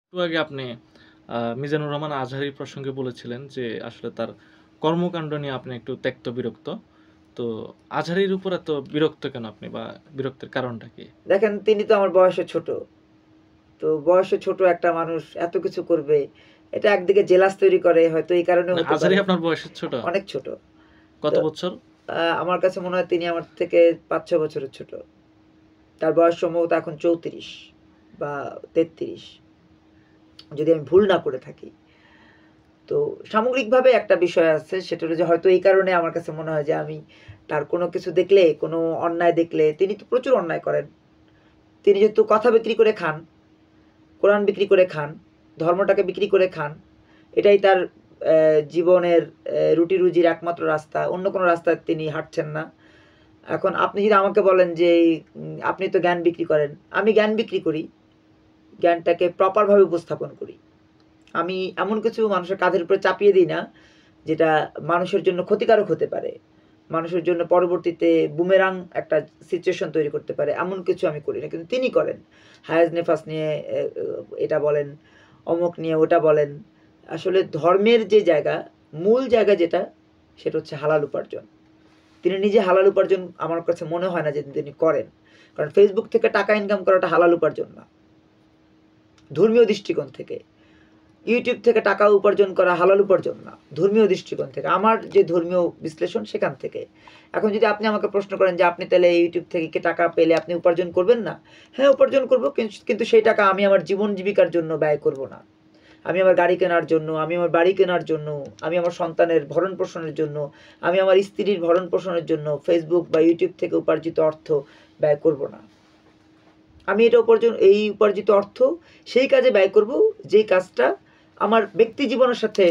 একটু আগে আপনি মিজানুর রহমান আজহারী প্রসঙ্গে বলেছিলেন যে আসলে তার কর্মকাণ্ড নিয়ে আপনি একটু ত্যক্ত বিরক্ত। তো আজহারীর উপর এত বিরক্ত কেন আপনি বা বিরক্তের কারণটা কি? দেখেন তিনি তো আমার বয়সে ছোট। তো বয়সে ছোট একটা মানুষ এত কিছু করবে, এটা একদিকে জেলাস তৈরি করে, হয়তো এই কারণে মানে হতে আজহারী পারে। আপনার বয়সের ছোট? অনেক ছোট। কত তো বছর? আমার কাছে মনে হয় তিনি আমার থেকে ৫-৬ বছরের ছোট। তার বয়স সম্ভবত এখন ৩৪ বা ৩৩, যদি আমি ভুল না করে থাকি। তো সামগ্রিকভাবে একটা বিষয় আছে, সেটা হলো যে হয়তো এই কারণে আমার কাছে মনে হয় যে আমি তার কোনো কিছু দেখলে, কোনো অন্যায় দেখলে, তিনি তো প্রচুর অন্যায় করেন। তিনি যেহেতু কথা বিক্রি করে খান, কোরআন বিক্রি করে খান, ধর্মটাকে বিক্রি করে খান, এটাই তার জীবনের রুটি রুজির একমাত্র রাস্তা, অন্য কোনো রাস্তায় তিনি হাঁটছেন না। এখন আপনি যদি আমাকে বলেন যে আপনি তো জ্ঞান বিক্রি করেন, আমি জ্ঞান বিক্রি করি, জ্ঞানটাকে প্রপারভাবে উপস্থাপন করি। আমি এমন কিছু মানুষের কাঁধের উপরে চাপিয়ে দিই না যেটা মানুষের জন্য ক্ষতিকারক হতে পারে, মানুষের জন্য পরবর্তীতে বুমেরাং একটা সিচুয়েশন তৈরি করতে পারে, এমন কিছু আমি করি না। কিন্তু তিনি করেন। হায়াজ নেফাস নিয়ে এটা বলেন, অমুক নিয়ে ওটা বলেন। আসলে ধর্মের যে জায়গা, মূল জায়গা যেটা, সেটা হচ্ছে হালাল উপার্জন। তিনি নিজে হালাল উপার্জন আমার কাছে মনে হয় না যে তিনি করেন। কারণ ফেসবুক থেকে টাকা ইনকাম করাটা হালাল উপার্জন না, ধর্মীয় দৃষ্টিকোণ থেকে। ইউটিউব থেকে টাকা উপার্জন করা হালাল উপার্জন না, ধর্মীয় দৃষ্টিকোণ থেকে, আমার যে ধর্মীয় বিশ্লেষণ সেখান থেকে। এখন যদি আপনি আমাকে প্রশ্ন করেন যে আপনি তাহলে ইউটিউব থেকে কি টাকা পেলে আপনি উপার্জন করবেন না? হ্যাঁ, উপার্জন করব, কিন্তু সেই টাকা আমি আমার জীবন জীবিকার জন্য ব্যয় করব না। আমি আমার গাড়ি কেনার জন্য, আমি আমার বাড়ি কেনার জন্য, আমি আমার সন্তানের ভরণ পোষণের জন্য, আমি আমার স্ত্রীর ভরণ পোষণের জন্য ফেসবুক বা ইউটিউব থেকে উপার্জিত অর্থ ব্যয় করব না। আমি এটা এই উপার্জিত অর্থ সেই কাজে ব্যয় করব যেই কাজটা আমার ব্যক্তি জীবনের সাথে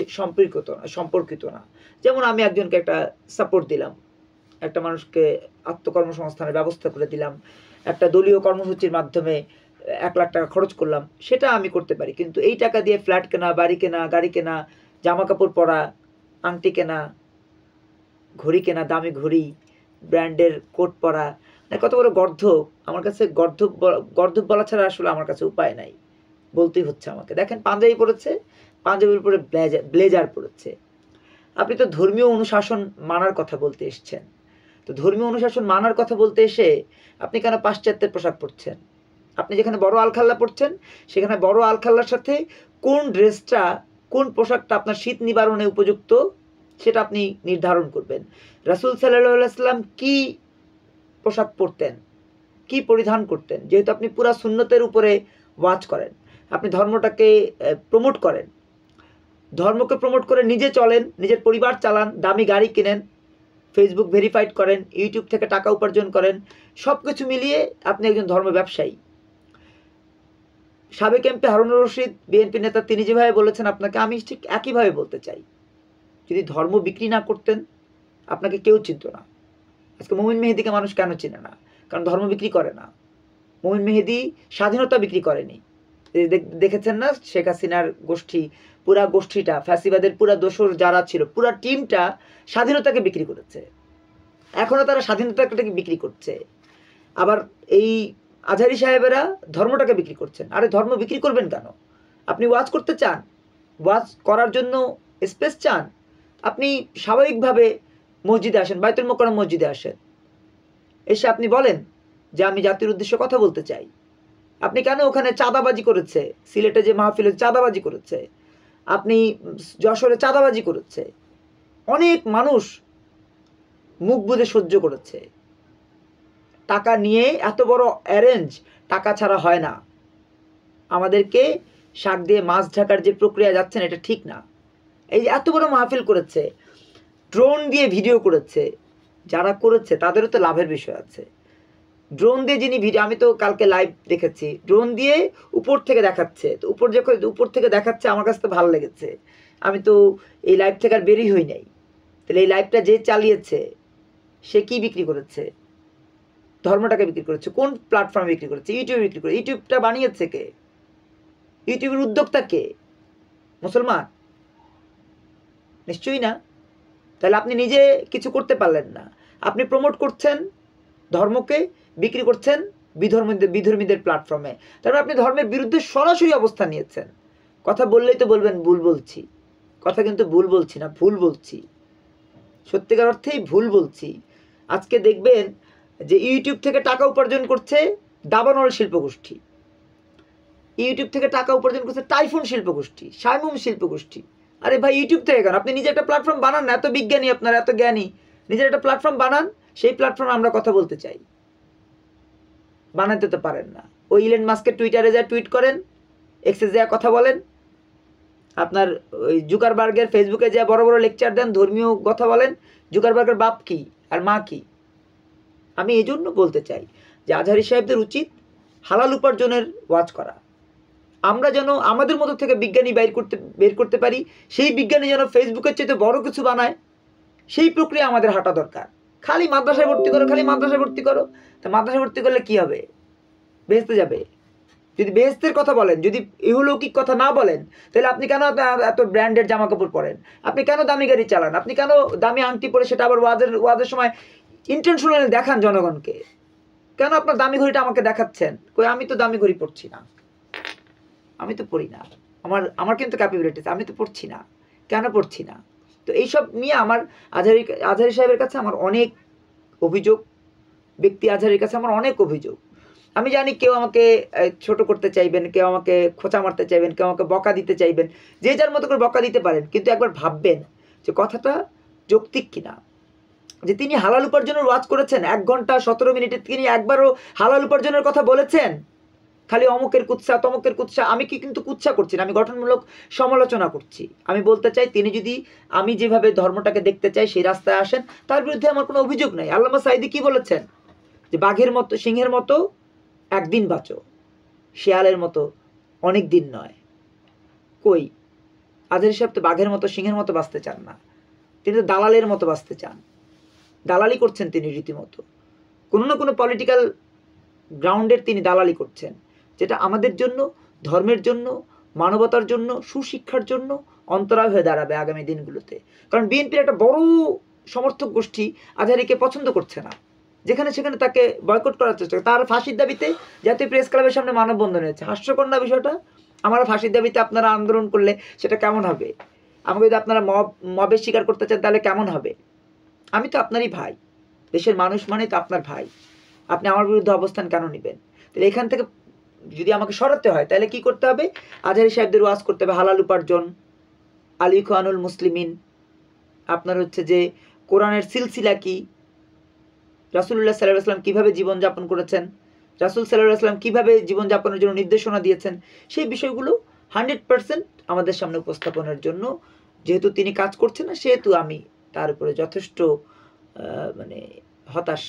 সম্পর্কিত না। যেমন আমি একজনকে একটা সাপোর্ট দিলাম, একটা মানুষকে আত্মকর্মসংস্থানের ব্যবস্থা করে দিলাম, একটা দলীয় কর্মসূচির মাধ্যমে ১,০০,০০০ টাকা খরচ করলাম, সেটা আমি করতে পারি। কিন্তু এই টাকা দিয়ে ফ্ল্যাট কেনা, বাড়ি কেনা, গাড়ি কেনা, জামা কাপড় পরা, আংটি কেনা, ঘড়ি কেনা, দামি ঘড়ি, ব্র্যান্ডের কোট পরা, মানে কত বড় গর্ধব! আমার কাছে গর্ধব বলা ছাড়া আসলে আমার কাছে উপায় নাই। বলতেই হচ্ছে আমাকে। দেখেন পাঞ্জাবি পড়েছে, পাঞ্জাবির উপরে ব্লেজার পড়েছে। আপনি তো ধর্মীয় অনুশাসন মানার কথা বলতে এসছেন। তো ধর্মীয় অনুশাসন মানার কথা বলতে এসে আপনি কেন পাশ্চাত্যের পোশাক পরছেন? আপনি যেখানে বড় আলখাল্লা পরছেন, সেখানে বড় আলখাল্লার সাথে কোন ড্রেসটা, কোন পোশাকটা আপনার শীত নিবারণে উপযুক্ত, সেটা আপনি নির্ধারণ করবেন। রাসূল সাল্লাল্লাহু আলাইহি ওয়াসাল্লাম কি পোশাক পরতেন, কি পরিধান করতেন? যেহেতু আপনি পুরা সুন্নতের উপরে ওয়াচ করেন, আপনি ধর্মটাকে প্রমোট করেন, ধর্মকে প্রমোট করে নিজে চলেন, নিজের পরিবার চালান, দামি গাড়ি কেনেন, ফেসবুক ভেরিফাইড করেন, ইউটিউব থেকে টাকা উপার্জন করেন, সব কিছু মিলিয়ে আপনি একজন ধর্ম ব্যবসায়ী। সাবেক এমপি হারুনুর রশিদ, বিএনপি নেতা, তিনি যেভাবে বলেছেন আপনাকে, আমি ঠিক একইভাবে বলতে চাই। যদি ধর্ম বিক্রি না করতেন, আপনাকে কেউ চিনত না। আজকে মোমিন মেহেদিকে মানুষ কেন চেনে না? কারণ ধর্ম বিক্রি করে না। মোমিন মেহেদি স্বাধীনতা বিক্রি করেনি। দেখেছেন না শেখ হাসিনার গোষ্ঠী, পুরা গোষ্ঠীটা, ফ্যাসিবাদের পুরা দোসর যারা ছিল, পুরা টিমটা স্বাধীনতাকে বিক্রি করেছে। এখনো তারা স্বাধীনতাটাকে বিক্রি করছে। আবার এই আজহারি সাহেবেরা ধর্মটাকে বিক্রি করছেন। আরে ধর্ম বিক্রি করবেন কেন? আপনি ওয়াজ করতে চান, ওয়াজ করার জন্য স্পেস চান, আপনি স্বাভাবিকভাবে মসজিদে আসেন, বাইতুল মোকাররম মসজিদে আসেন, এসে আপনি বলেন যে আমি জাতির উদ্দেশ্যে কথা বলতে চাই। আপনি কেন ওখানে চাঁদাবাজি করেছে, সিলেটে যে মাহফিলে চাঁদাবাজি করেছে, আপনি যশোরে চাঁদাবাজি করেছে, অনেক মানুষ মুখ বুজে সহ্য করেছে। টাকা নিয়ে এত বড় অ্যারেঞ্জ, টাকা ছাড়া হয় না। আমাদেরকে শাক দিয়ে মাছ ঢাকার যে প্রক্রিয়া যাচ্ছেন, এটা ঠিক না। এই যে এত বড় মাহফিল করেছে, ড্রোন দিয়ে ভিডিও করেছে, যারা করেছে তাদেরও তো লাভের বিষয় আছে। ড্রোন দিয়ে যিনি ভিডিও, আমি তো কালকে লাইভ দেখেছি, ড্রোন দিয়ে উপর থেকে দেখাচ্ছে, তো উপর থেকে দেখাচ্ছে, আমার কাছে তো ভালো লেগেছে। আমি তো এই লাইভ থেকে আর বেরিয়ে হই নাই। তাহলে এই লাইভটা যে চালিয়েছে, সে কি বিক্রি করেছে? ধর্মটাকে বিক্রি করেছে। কোন প্ল্যাটফর্মে বিক্রি করেছে? ইউটিউবে বিক্রি করে। ইউটিউবটা বানিয়েছে কে? ইউটিউবের উদ্যোক্তা কে? মুসলমান? নিশ্চয়ই না। তাহলে আপনি নিজে কিছু করতে পারলেন না। আপনি প্রমোট করছেন ধর্মকে, বিক্রি করছেন বিধর্মীদের প্ল্যাটফর্মে। তারপরে আপনি ধর্মের বিরুদ্ধে সরাসরি অবস্থান নিয়েছেন। কথা বললেই তো বলবেন ভুল বলছি, কথা কিন্তু ভুল বলছি না, ভুল বলছি, সত্যিকার অর্থেই ভুল বলছি। আজকে দেখবেন যে ইউটিউব থেকে টাকা উপার্জন করছে দাবানল শিল্পগোষ্ঠী, ইউটিউব থেকে টাকা উপার্জন করছে টাইফুন শিল্পগোষ্ঠী, সাইমুম শিল্পগোষ্ঠী। আরে ভাই, ইউটিউব থেকে কেন, আপনি নিজে একটা প্ল্যাটফর্ম বানান না, এত বিজ্ঞানী আপনারা, এত জ্ঞানী, নিজের একটা প্ল্যাটফর্ম বানান, সেই প্ল্যাটফর্মে আমরা কথা বলতে চাই। বানাতে তো পারেন না। ওই ইলেন মাস্কের টুইটারে যা টুইট করেন, এক্সে যা কথা বলেন, আপনার ওই জুকারবার্গের ফেসবুকে যা বড় বড় লেকচার দেন, ধর্মীয় কথা বলেন, জুকারবার্গের বাপ কি আর মা কি। আমি এই জন্য বলতে চাই যে আজহারী সাহেবদের উচিত হালাল উপার্জনের ওয়াজ করা। আমরা যেন আমাদের মতো থেকে বিজ্ঞানী বের করতে পারি, সেই বিজ্ঞানী যেন ফেসবুকের চেয়ে বড় কিছু বানায়, সেই প্রক্রিয়া আমাদের হাঁটা দরকার। খালি মাদ্রাসায় ভর্তি করো, খালি মাদ্রাসায় ভর্তি করো, তা মাদ্রাসায় ভর্তি করলে কি হবে? বেহেশতে যাবে? যদি বেহেশতের কথা বলেন, যদি ইহলৌকিক কথা না বলেন, তাহলে আপনি কেন এত ব্র্যান্ডের জামা কাপড় পরেন? আপনি কেন দামি গাড়ি চালান? আপনি কেন দামি আংটি পরে সেটা আবার ওয়াজের সময় ইন্টেনশনালি দেখান জনগণকে? কেন আপনার দামি ঘড়িটা আমাকে দেখাচ্ছেন? কই, আমি তো দামি ঘড়ি পরছি না, আমি তো পড়ি না, আমার কিন্তু ক্যাপাবিলিটিস, আমি তো পড়ছি না, কেন পড়ছি না? তো এইসব নিয়ে আমার আজহারী সাহেবের কাছে আমার অনেক অভিযোগ, ব্যক্তি আজহারীর কাছে আমার অনেক অভিযোগ। আমি জানি কেউ আমাকে ছোট করতে চাইবেন, কেউ আমাকে খোঁচা মারতে চাইবেন, কেউ আমাকে বকা দিতে চাইবেন, যে যার মতো করে বকা দিতে পারেন, কিন্তু একবার ভাববেন যে কথাটা যৌক্তিক কিনা। যে তিনি হালাল উপার্জনের ওয়াজ করেছেন 1 ঘন্টা 17 মিনিটে, তিনি একবারও হালাল উপার্জনের কথা বলেছেন? খালি অমুকের কুৎসা তমুকের কুৎসা। আমি কিন্তু কুৎসা করছি না, আমি গঠনমূলক সমালোচনা করছি। আমি বলতে চাই, তিনি যদি আমি যেভাবে ধর্মটাকে দেখতে চাই সেই রাস্তায় আসেন, তার বিরুদ্ধে আমার কোনো অভিযোগ নাই। আল্লামা সাঈদী কি বলেছেন? যে বাঘের মতো, সিংহের মতো একদিন বাঁচো, শেয়ালের মতো অনেক দিন নয়। কই, আজহারী সাহেব তো বাঘের মতো সিংহের মতো বাঁচতে চান না, তিনি তো দালালের মতো বাঁচতে চান। দালালি করছেন তিনি রীতিমতো, কোনো না কোনো পলিটিক্যাল গ্রাউন্ডের তিনি দালালি করছেন, যেটা আমাদের জন্য, ধর্মের জন্য, মানবতার জন্য, সুশিক্ষার জন্য অন্তরায় হয়ে দাঁড়াবে আগামী দিনগুলোতে। কারণ বিএনপির একটা বড় সমর্থক গোষ্ঠী আজহারীকে পছন্দ করছে না, যেখানে সেখানে তাকে বয়কট করার চেষ্টা করে। তার ফাঁসির দাবিতে জাতীয় প্রেস ক্লাবের সামনে মানববন্ধন হয়েছে। হাস্যকর না বিষয়টা? আমার ফাঁসির দাবিতে আপনারা আন্দোলন করলে সেটা কেমন হবে? আমাকে যদি আপনারা মবের স্বীকার করতে চান, তাহলে কেমন হবে? আমি তো আপনারই ভাই, দেশের মানুষ মানে তো আপনার ভাই, আপনি আমার বিরুদ্ধে অবস্থান কেন নেবেন? তাহলে এখান থেকে যদি আমাকে সরাতে হয়, তাহলে কি করতে হবে? আজহারী সাহেবদের ওয়াজ করতে হবে হালাল উপার্জন, আলী ইখওয়ানুল মুসলিমিন, আপনার হচ্ছে যে কোরআনের সিলসিলা কি, রাসূলুল্লাহ সাল্লাল্লাহু আলাইহি ওয়াসাল্লাম কীভাবে জীবনযাপন করেছেন, রাসূল সাল্লাল্লাহু আলাইহি ওয়াসাল্লাম কীভাবে জীবনযাপনের জন্য নির্দেশনা দিয়েছেন, সেই বিষয়গুলো 100% আমাদের সামনে উপস্থাপনের জন্য, যেহেতু তিনি কাজ করছেন না, সেহেতু আমি তার উপরে যথেষ্ট মানে হতাশ।